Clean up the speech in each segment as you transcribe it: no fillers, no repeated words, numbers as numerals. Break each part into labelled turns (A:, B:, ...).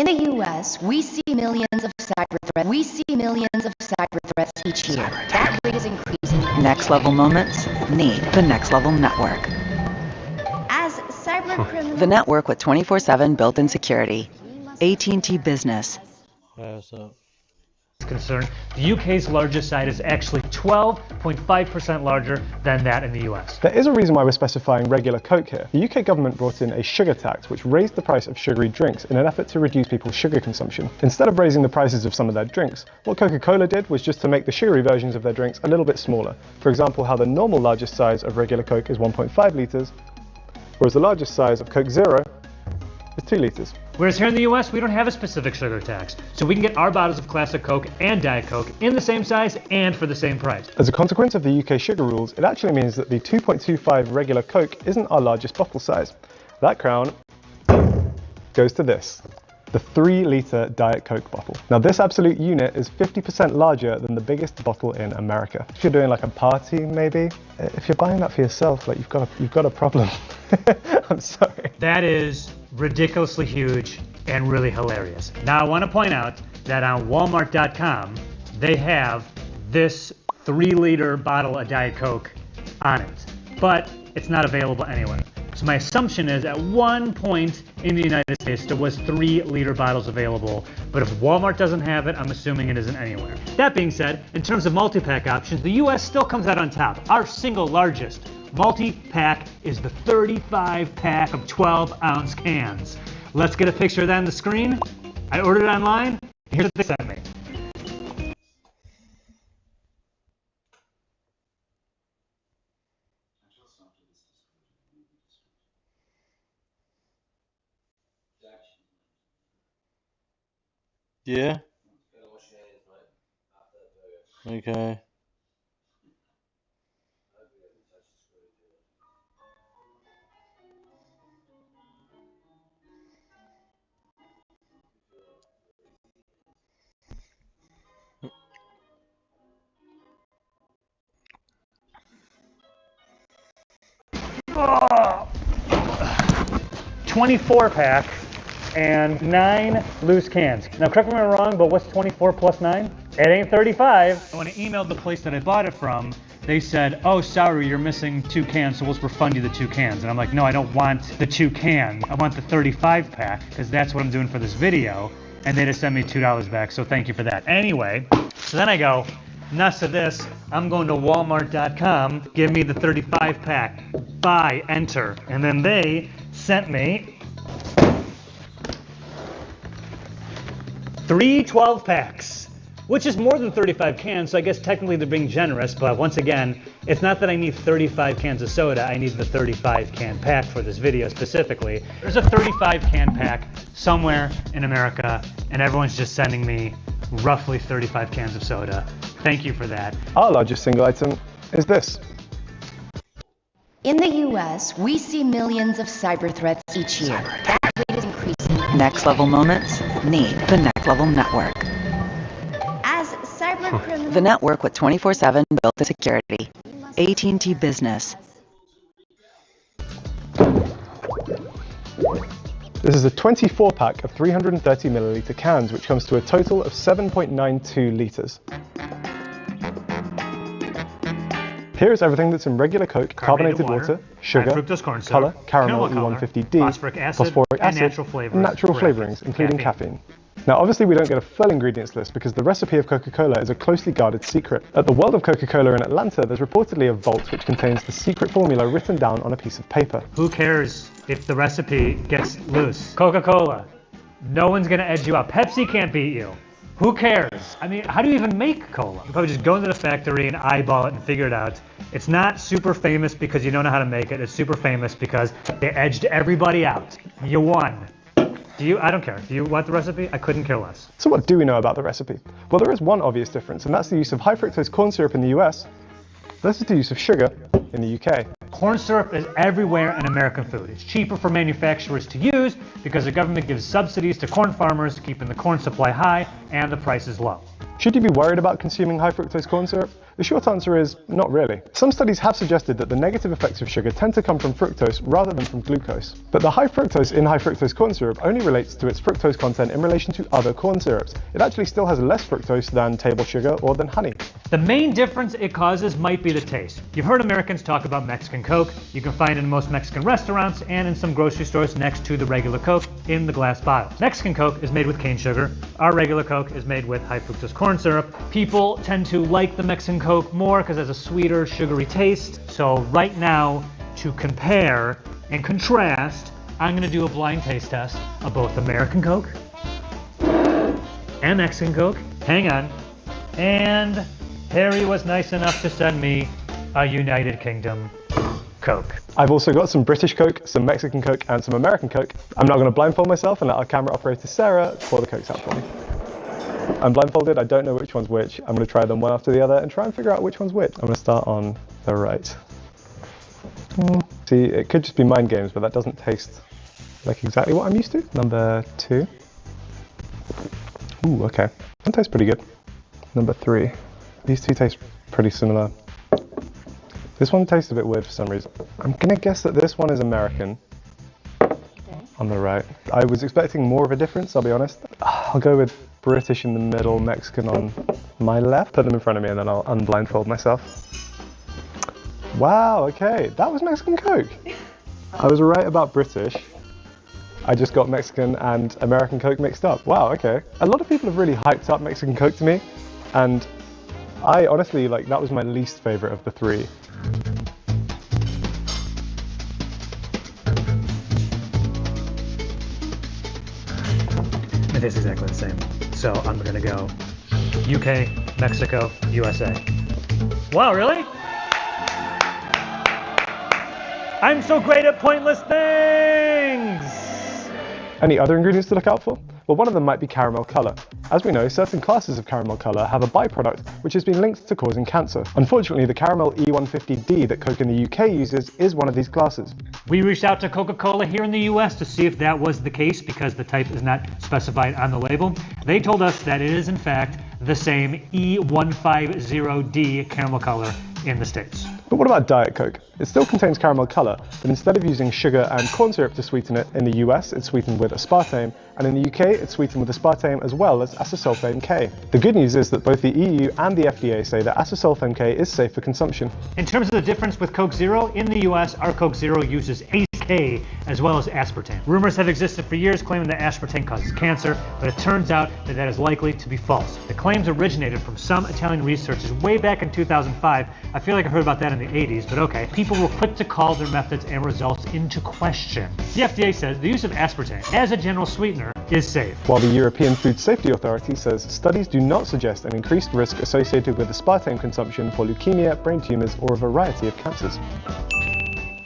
A: In the U.S., we see millions of cyber threats each year. That rate is increasing.
B: Next level moments need the Next Level Network.
A: As cyber criminals...
B: The network with 24/7 built-in security. AT&T Business.
C: Concerned, the UK's largest site is actually 12.5% larger than that in the US.
D: There is a reason why we're specifying regular Coke here. The UK government brought in a sugar tax which raised the price of sugary drinks in an effort to reduce people's sugar consumption. Instead of raising the prices of some of their drinks, what Coca-Cola did was just to make the sugary versions of their drinks a little bit smaller. For example, how the normal largest size of regular Coke is 1.5 litres, whereas the largest size of Coke Zero is 2 litres.
C: Whereas here in the US, we don't have a specific sugar tax, so we can get our bottles of Classic Coke and Diet Coke in the same size and for the same price.
D: As a consequence of the UK sugar rules, it actually means that the 2.25 regular Coke isn't our largest bottle size. That crown goes to this, the 3-litre Diet Coke bottle. Now this absolute unit is 50% larger than the biggest bottle in America. If you're doing like a party maybe, if you're buying that for yourself, like you've got a problem. I'm sorry.
C: That is ridiculously huge and really hilarious. Now I want to point out that on Walmart.com they have this 3-liter bottle of Diet Coke on it, but it's not available anywhere. So my assumption is at one point in the United States there was 3-liter bottles available, but if Walmart doesn't have it, I'm assuming it isn't anywhere. That being said, in terms of multi-pack options, the US still comes out on top. Our single largest multi-pack is the 35-pack of 12-ounce cans. Let's get a picture of that on the screen. I ordered it online. Here's what they sent me.
E: Yeah. Okay.
C: Oh. 24-pack and 9 loose cans. Now correct me if I'm wrong, but what's 24 plus 9? It ain't 35. When I emailed the place that I bought it from, they said, oh sorry, you're missing 2 cans, so we'll refund you the 2 cans. And I'm like, no, I don't want the 2 cans. I want the 35-pack, because that's what I'm doing for this video. And they just sent me $2 back, so thank you for that. Anyway, so then I go, nuts of this, I'm going to Walmart.com, give me the 35-pack, buy, enter. And then they sent me 3 12-packs, which is more than 35 cans, so I guess technically they're being generous, but once again, it's not that I need 35 cans of soda, I need the 35-can pack for this video specifically. There's a 35-can pack somewhere in America, and everyone's just sending me roughly 35 cans of soda. Thank you for that.
D: Our largest single item is this.
A: In the U.S., we see millions of cyber threats each year. That rate is increasing.
B: Next level moments need the Next Level Network.
A: As cyber criminals...
B: The network with 24/7 built-in security. AT&T Business.
D: This is a 24-pack of 330 milliliter cans, which comes to a total of 7.92 litres. Here is everything that's in regular Coke, carbonated water, sugar, colour, caramel, E150D, phosphoric acid, and natural flavourings, including caffeine. Now obviously we don't get a full ingredients list because the recipe of Coca-Cola is a closely guarded secret. At the World of Coca-Cola in Atlanta, there's reportedly a vault which contains the secret formula written down on a piece of paper.
C: Who cares if the recipe gets loose? Coca-Cola, no one's gonna edge you out. Pepsi can't beat you. Who cares? I mean, how do you even make cola? You probably just go into the factory and eyeball it and figure it out. It's not super famous because you don't know how to make it. It's super famous because they edged everybody out. You won. I don't care. Do you want the recipe? I couldn't care less.
D: So what do we know about the recipe? Well, there is one obvious difference, and that's the use of high fructose corn syrup in the US versus the use of sugar in the UK.
C: Corn syrup is everywhere in American food. It's cheaper for manufacturers to use because the government gives subsidies to corn farmers, keeping the corn supply high and the prices low.
D: Should you be worried about consuming high fructose corn syrup? The short answer is not really. Some studies have suggested that the negative effects of sugar tend to come from fructose rather than from glucose. But the high fructose in high fructose corn syrup only relates to its fructose content in relation to other corn syrups. It actually still has less fructose than table sugar or than honey.
C: The main difference it causes might be the taste. You've heard Americans talk about Mexican Coke. You can find it in most Mexican restaurants and in some grocery stores next to the regular Coke in the glass bottle. Mexican Coke is made with cane sugar. Our regular Coke is made with high fructose corn syrup. People tend to like the Mexican Coke more because it has a sweeter, sugary taste. So right now, to compare and contrast, I'm going to do a blind taste test of both American Coke and Mexican Coke. Hang on. And Harry was nice enough to send me a United Kingdom Coke.
D: I've also got some British Coke, some Mexican Coke, and some American Coke. I'm not going to blindfold myself and let our camera operator Sarah pour the Cokes out for me. I'm blindfolded, I don't know which one's which. I'm going to try them one after the other and try and figure out which one's which. I'm going to start on the right. See, it could just be mind games, but that doesn't taste like exactly what I'm used to. Number 2. Ooh, okay. That tastes pretty good. Number 3. These two taste pretty similar. This one tastes a bit weird for some reason. I'm going to guess that this one is American. On the right. I was expecting more of a difference, I'll be honest. I'll go with British in the middle, Mexican on my left. Put them in front of me and then I'll unblindfold myself. Wow, okay, that was Mexican Coke. I was right about British. I just got Mexican and American Coke mixed up. Wow, okay. A lot of people have really hyped up Mexican Coke to me, and I honestly, that was my least favorite of the 3.
C: It tastes exactly the same. So I'm gonna go UK, Mexico, USA. Wow, really? I'm so great at pointless things!
D: Any other ingredients to look out for? Well, one of them might be caramel colour. As we know, certain classes of caramel colour have a byproduct which has been linked to causing cancer. Unfortunately, the caramel E150D that Coke in the UK uses is one of these classes.
C: We reached out to Coca-Cola here in the US to see if that was the case because the type is not specified on the label. They told us that it is in fact the same E150D caramel color in the States.
D: But what about Diet Coke? It still contains caramel colour, but instead of using sugar and corn syrup to sweeten it, in the US it's sweetened with aspartame, and in the UK it's sweetened with aspartame as well as acesulfame K. The good news is that both the EU and the FDA say that acesulfame K is safe for consumption.
C: In terms of the difference with Coke Zero, in the US our Coke Zero uses ACE as well as aspartame. Rumors have existed for years claiming that aspartame causes cancer, but it turns out that that is likely to be false. The claims originated from some Italian researchers way back in 2005. I feel like I heard about that in the 80s, but okay. People were quick to call their methods and results into question. The FDA says the use of aspartame as a general sweetener is safe.
D: While the European Food Safety Authority says studies do not suggest an increased risk associated with aspartame consumption for leukemia, brain tumors, or a variety of cancers.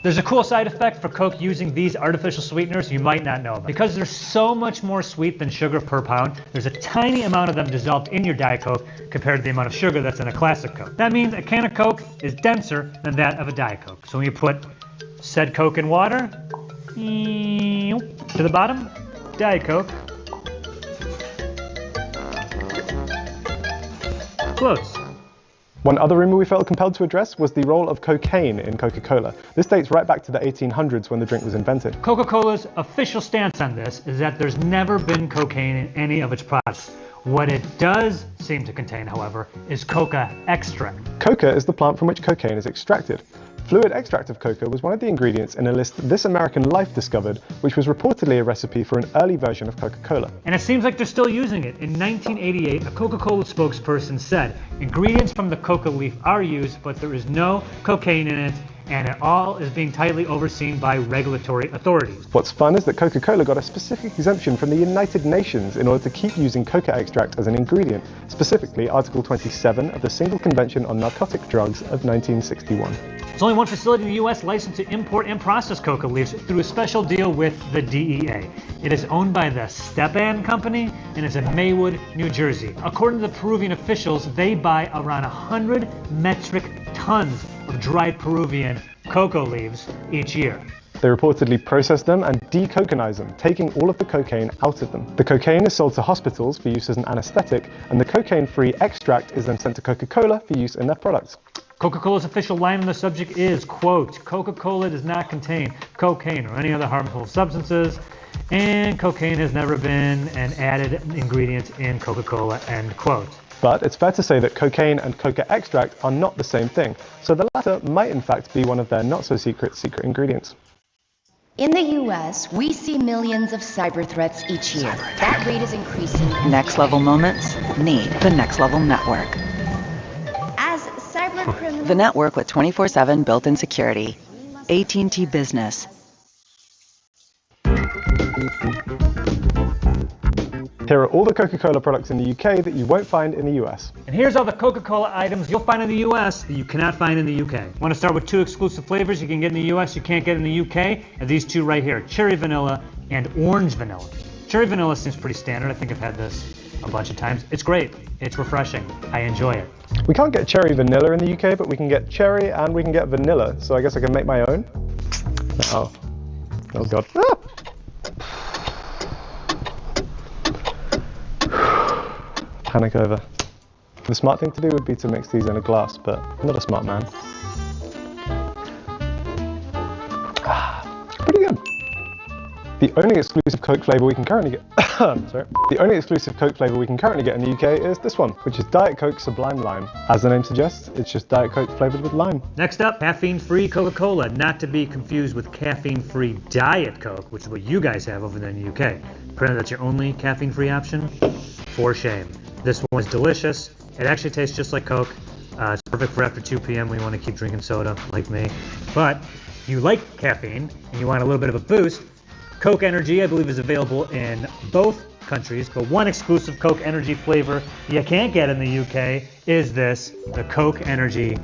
C: There's a cool side effect for Coke using these artificial sweeteners you might not know about. Because they're so much more sweet than sugar per pound, there's a tiny amount of them dissolved in your Diet Coke compared to the amount of sugar that's in a classic Coke. That means a can of Coke is denser than that of a Diet Coke. So when you put said Coke in water, to the bottom, Diet Coke floats.
D: One other rumour we felt compelled to address was the role of cocaine in Coca-Cola. This dates right back to the 1800s when the drink was invented.
C: Coca-Cola's official stance on this is that there's never been cocaine in any of its products. What it does seem to contain, however, is coca extract.
D: Coca is the plant from which cocaine is extracted. Fluid extract of coca was one of the ingredients in a list This American Life discovered, which was reportedly a recipe for an early version of Coca-Cola.
C: And it seems like they're still using it. In 1988, a Coca-Cola spokesperson said, "Ingredients from the coca leaf are used, but there is no cocaine in it, and it all is being tightly overseen by regulatory authorities."
D: What's fun is that Coca-Cola got a specific exemption from the United Nations in order to keep using coca extract as an ingredient, specifically Article 27 of the Single Convention on Narcotic Drugs of 1961.
C: There's only one facility in the U.S. licensed to import and process coca leaves through a special deal with the DEA. It is owned by the Stepan Company and is in Maywood, New Jersey. According to the Peruvian officials, they buy around 100 metric tons of dried Peruvian cocoa leaves each year.
D: They reportedly process them and decocanize them, taking all of the cocaine out of them. The cocaine is sold to hospitals for use as an anesthetic, and the cocaine-free extract is then sent to Coca-Cola for use in their products.
C: Coca-Cola's official line on the subject is, quote, Coca-Cola does not contain cocaine or any other harmful substances, and cocaine has never been an added ingredient in Coca-Cola, end quote.
D: But it's fair to say that cocaine and coca extract are not the same thing, so the latter might in fact be one of their not-so-secret ingredients.
A: In the US, we see millions of cyber threats each year. That rate is increasing.
B: Next level moments need the Next Level Network.
A: As cyber criminals...
B: The network with 24/7 built-in security. AT&T Business.
D: Here are all the Coca-Cola products in the UK that you won't find in the US.
C: And here's all the Coca-Cola items you'll find in the US that you cannot find in the UK. Want to start with 2 exclusive flavors you can get in the US you can't get in the UK? And these 2 right here, cherry vanilla and orange vanilla. Cherry vanilla seems pretty standard. I think I've had this a bunch of times. It's great. It's refreshing. I enjoy it.
D: We can't get cherry vanilla in the UK, but we can get cherry and we can get vanilla, so I guess I can make my own. Oh god. Ah! Panic over. The smart thing to do would be to mix these in a glass, but I'm not a smart man. Pretty good. The only exclusive Coke flavour we can currently get The only exclusive Coke flavour we can currently get in the UK is this one, which is Diet Coke Sublime Lime. As the name suggests, it's just Diet Coke flavoured with lime.
C: Next up, caffeine-free Coca-Cola, not to be confused with caffeine-free Diet Coke, which is what you guys have over there in the UK. Apparently that's your only caffeine-free option? For shame. This one is delicious. It actually tastes just like Coke. It's perfect for after 2 p.m. when you want to keep drinking soda, like me. But if you like caffeine and you want a little bit of a boost, Coke Energy, I believe, is available in both countries, but one exclusive Coke Energy flavor you can't get in the UK is this, the Coke Energy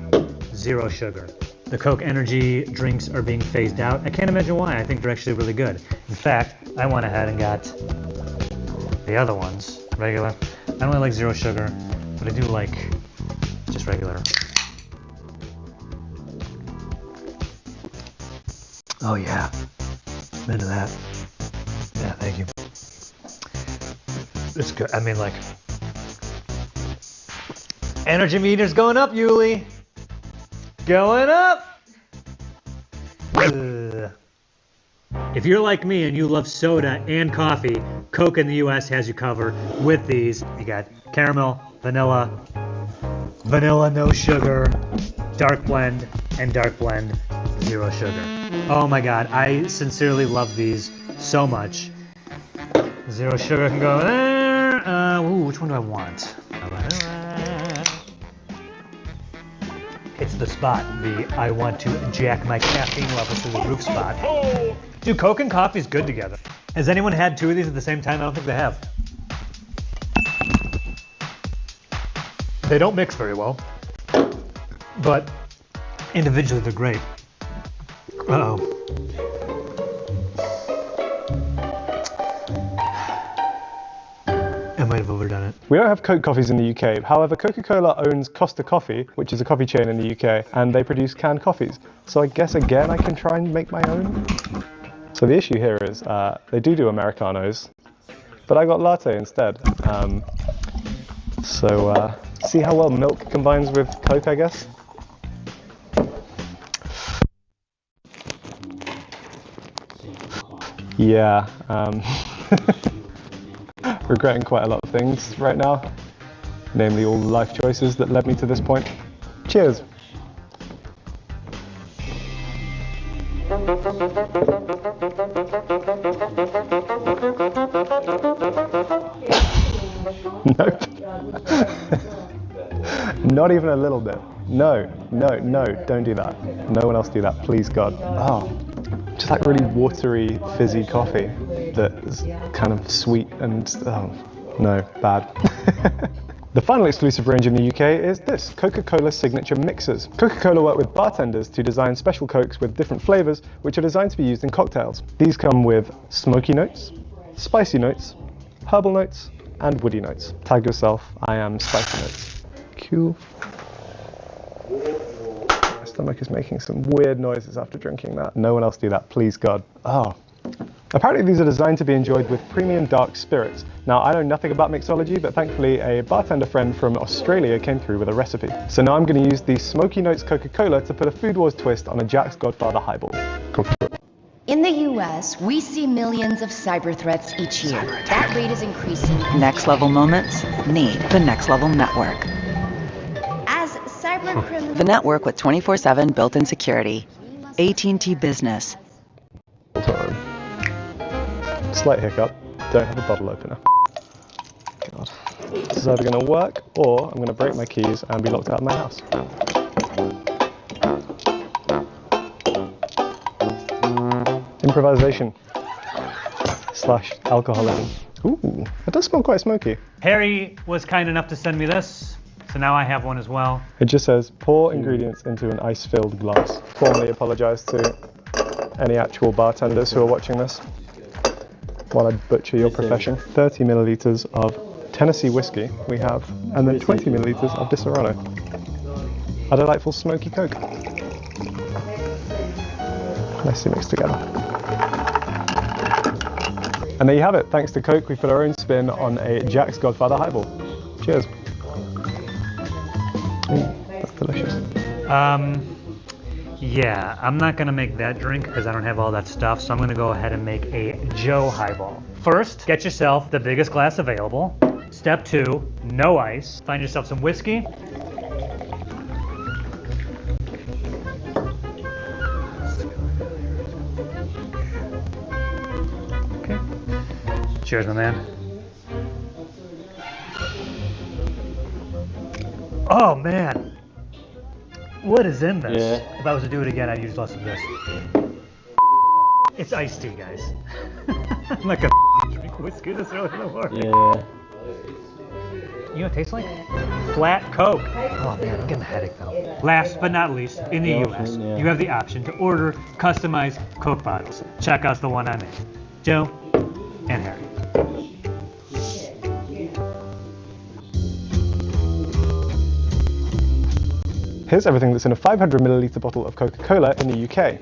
C: Zero Sugar. The Coke Energy drinks are being phased out. I can't imagine why. I think they're actually really good. In fact, I went ahead and got the other ones, regular. I don't really like zero sugar, but I do like just regular. Oh yeah, I'm into that. Yeah, thank you. It's good. I mean, like, energy meter's going up, Yuli. Going up. Ugh. If you're like me and you love soda and coffee, Coke in the US has you covered with these. You got caramel, vanilla, vanilla no sugar, dark blend, and dark blend zero sugar. Oh my god, I sincerely love these so much. Zero sugar can go there. Which one do I want? It's the spot, the I want to jack my caffeine levels to the roof spot. Dude, Coke and coffee is good together. Has anyone had 2 of these at the same time? I don't think they have. They don't mix very well, but individually they're great. Uh-oh. I might have overdone it.
D: We don't have Coke coffees in the UK, however Coca-Cola owns Costa Coffee, which is a coffee chain in the UK, and they produce canned coffees. So I guess again I can try and make my own. So the issue here is they do Americanos, but I got latte instead. See how well milk combines with Coke, I guess? Yeah, regretting quite a lot of things right now, namely all the life choices that led me to this point. Cheers! Nope. Not even a little bit. No, don't do that. No one else do that, please God. Oh, just like really watery, fizzy coffee that is kind of sweet and, oh, no, bad. The final exclusive range in the UK is this, Coca-Cola Signature Mixers. Coca-Cola work with bartenders to design special Cokes with different flavours, which are designed to be used in cocktails. These come with smoky notes, spicy notes, herbal notes, and woody notes. Tag yourself, I am spicy notes. Cool. stomach is making some weird noises after drinking that. No one else do that, please God. Oh. Apparently these are designed to be enjoyed with premium dark spirits. Now I know nothing about mixology, but thankfully a bartender friend from Australia came through with a recipe. So now I'm going to use the Smoky Notes Coca-Cola to put a Food Wars twist on a Jack's Godfather highball.
A: In the US, we see millions of cyber threats each year. That rate is increasing.
B: Next level moments need the Next Level Network.
A: As cyber criminals...
B: The network with 24/7 built-in security. AT&T Business.
D: Slight hiccup. Don't have a bottle opener. God. This is either going to work or I'm going to break my keys and be locked out of my house. Improvisation / alcoholism. Ooh, it does smell quite smoky.
C: Harry was kind enough to send me this, so now I have one as well.
D: It just says pour ingredients into an ice-filled glass. Formally apologise to any actual bartenders who are watching this while I butcher your profession. 30 millilitres of Tennessee whiskey we have, and then 20 millilitres of Disaronno. A delightful smoky Coke. Nicely mixed together. And there you have it. Thanks to Coke, we put our own spin on a Jack's Godfather highball. Cheers. That's delicious.
C: Yeah, I'm not gonna make that drink because I don't have all that stuff, so I'm gonna go ahead and make a Joe highball. First, get yourself the biggest glass available. Step 2, no ice. Find yourself some whiskey. Okay. Cheers, my man. Oh man. What is in this?
E: Yeah.
C: If I was to do it again, I'd use less of this. It's iced tea, guys. I'm not gonna drink whiskey this early in the morning.
E: Yeah.
C: You know what it tastes like? Flat Coke. Oh man, I'm getting a headache though. Last but not least, in the US,
E: yeah.
C: you have the option to order customized Coke bottles. Check out the one I made. Joe and Harry.
D: Here's everything that's in a 500 milliliter bottle of Coca-Cola in the UK.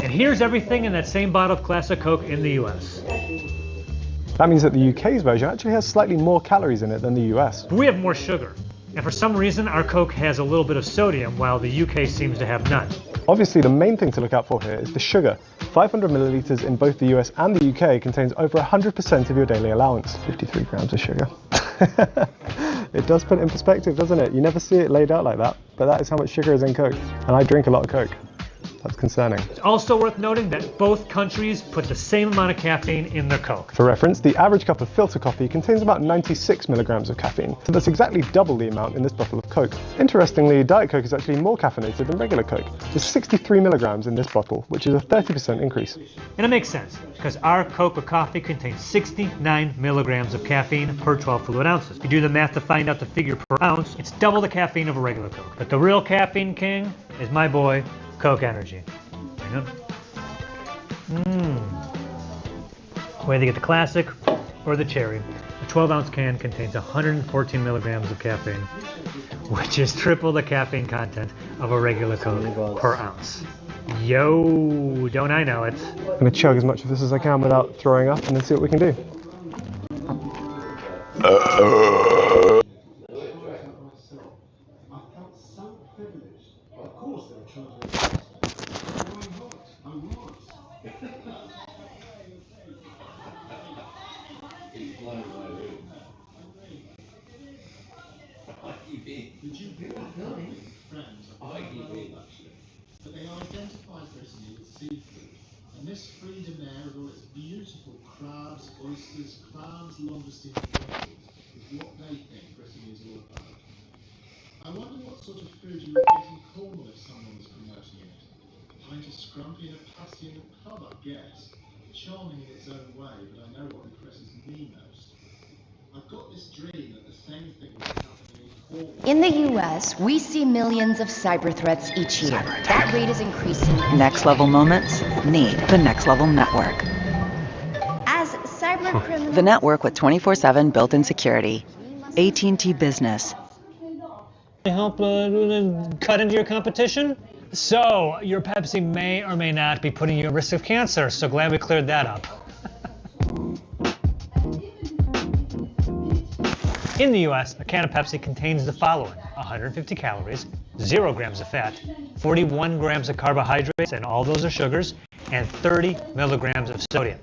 C: And here's everything in that same bottle of classic Coke in the US.
D: That means that the UK's version actually has slightly more calories in it than the US.
C: We have more sugar. And for some reason, our Coke has a little bit of sodium, while the UK seems to have none.
D: Obviously, the main thing to look out for here is the sugar. 500 milliliters in both the US and the UK contains over 100% of your daily allowance. 53 grams of sugar. It does put it in perspective, doesn't it? You never see it laid out like that, but that is how much sugar is in Coke. And I drink a lot of Coke. That's concerning.
C: It's also worth noting that both countries put the same amount of caffeine in their Coke.
D: For reference, the average cup of filter coffee contains about 96 milligrams of caffeine, so that's exactly double the amount in this bottle of Coke. Interestingly, Diet Coke is actually more caffeinated than regular Coke. There's 63 milligrams in this bottle, which is a 30% increase.
C: And it makes sense, because our Coke with coffee contains 69 milligrams of caffeine per 12 fluid ounces. If you do the math to find out the figure per ounce, it's double the caffeine of a regular Coke. But the real caffeine king is my boy, Coke Energy. Whether you get the classic or the cherry, a 12-ounce can contains 114 milligrams of caffeine, which is triple the caffeine content of a regular Coke per ounce. Yo, don't I know it?
D: I'm gonna chug as much of this as I can without throwing up and then see what we can do.
F: But they identified Brittany with seafood, and this freedom there with all its beautiful crabs, oysters, clams, langoustines and mussels is what they think Brittany is all about. I wonder what sort of food you would get in Cornwall if someone was promoting it. Pint of scrumpy and a pasty in the pub, I guess. Charming in its own way, but I know what impresses me most. I've got this dream that the same thing was happening in Cornwall.
A: In the US, we see millions of cyber threats each year. That rate is increasing.
B: Next level moments need the Next Level Network.
A: As cyber criminals...
B: The network with 24/7 built-in security. AT&T Business.
C: Help cut into your competition?
E: So, your Pepsi may or may not be putting you at risk of cancer, so glad we cleared that up. In the US, a can of Pepsi contains the following: 150 calories, 0 grams of fat, 41 grams of carbohydrates, and all those are sugars, and 30 milligrams of sodium.